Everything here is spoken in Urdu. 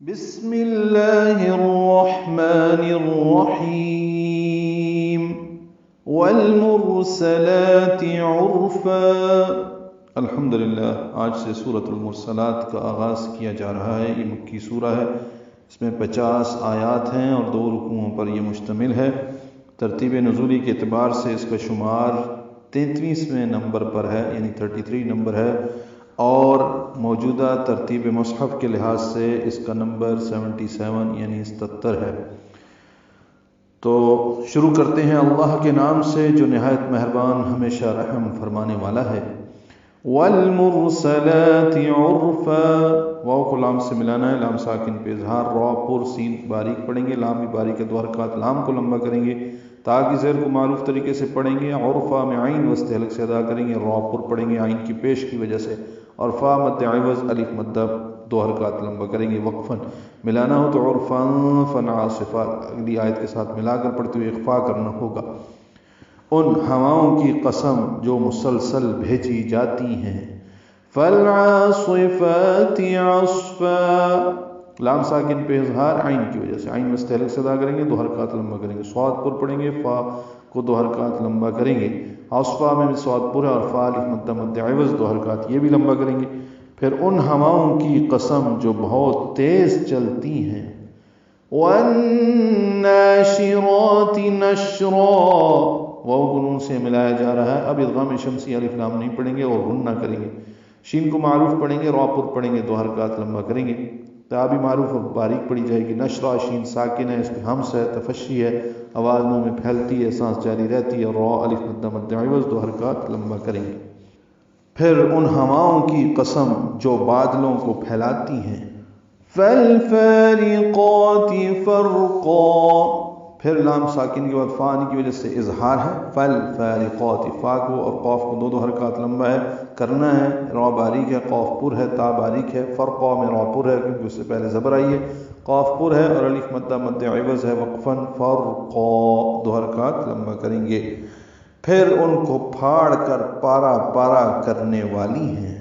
بسم اللہ الرحمن الرحیم والمرسلات عرفا۔ الحمدللہ، آج سے سورۃ المرسلات کا آغاز کیا جا رہا ہے۔ یہ مکی سورہ ہے، اس میں 50 آیات ہیں اور 2 رکوعوں پر یہ مشتمل ہے۔ ترتیب نزولی کے اعتبار سے اس کا شمار 33ویں نمبر پر ہے، یعنی 33 نمبر ہے، اور موجودہ ترتیب مصحف کے لحاظ سے اس کا نمبر 77 یعنی 77 ہے۔ تو شروع کرتے ہیں اللہ کے نام سے جو نہایت مہربان ہمیشہ رحم فرمانے والا ہے۔ والمرسلات عرفا، واو کو لام سے ملانا ہے، لام ساکن پہ اظہار، را پر سین باریک پڑھیں گے، لام بھی باریک ہے، 2 حرکات لام کو لمبا کریں گے، تا کی زیر کو معروف طریقے سے پڑھیں گے، عرفا میں عین وسط حلق سے ادا کریں گے، را پر پڑھیں گے عین کی پیش کی وجہ سے، اور فا مد عوض الف مدہ 2 حرکات لمبا کریں گے وقفاً۔ ملانا ہو تو عرفاً فنعاصفا، اگلی آیت کے ساتھ ملا کر پڑھتے ہوئے اخفا کرنا ہوگا۔ ان ہواؤں کی قسم جو مسلسل بھیجی جاتی ہیں، فالعاصفات عصفا، لام ساکن پہ اظہار عین کی وجہ سے، عین وسط حلق سے ادا کریں گے، 2 حرکات لمبا کریں گے، صاد پر پڑھیں گے، فا کو 2 حرکات لمبا کریں گے، عصفا میں بھی صاد پر ہے اور فا الف مدہ مد عوض 2 حرکات یہ بھی لمبا کریں گے۔ پھر ان ہواؤں کی قسم جو بہت تیز چلتی ہیں، والناشرات نشرا، واو کو نون سے ملایا جا رہا ہے، اب ادغام شمسی الف لام نہیں پڑھیں گے اور غنہ کریں گے، شین کو معروف پڑھیں گے، را پر پڑھیں گے، 2 حرکات لمبا کریں گے، تا بھی معروف اور باریک پڑھی جائے گی، نشرا شین ساکن ہے، اس پہ ہمس ہے، تفشی ہے، آواز منہ میں پھیلتی ہے، سانس جاری رہتی ہے، را الف مدہ مد عوض 2 حرکات لمبا کریں گے۔ پھر ان ہواؤں کی قسم جو بادلوں کو پھیلاتی ہیں، فالفارقات فرقا، پھر لام ساکن کے بعد فا آنے کی وجہ سے اظہار ہے، فالفارقات، فا کو اور قاف کو 2 حرکات لمبا ہے کرنا ہے، را باریک ہے، قاف پر ہے، تا باریک ہے، فرقا میں را پر ہے کیونکہ اس سے پہلے زبر آئی ہے، قاف پر ہے اور الف مدہ مد عوض ہے وقفاً، فرقا 2 حرکات لمبا کریں گے۔ پھر ان کو پھاڑ کر پارا پارا کرنے والی ہیں،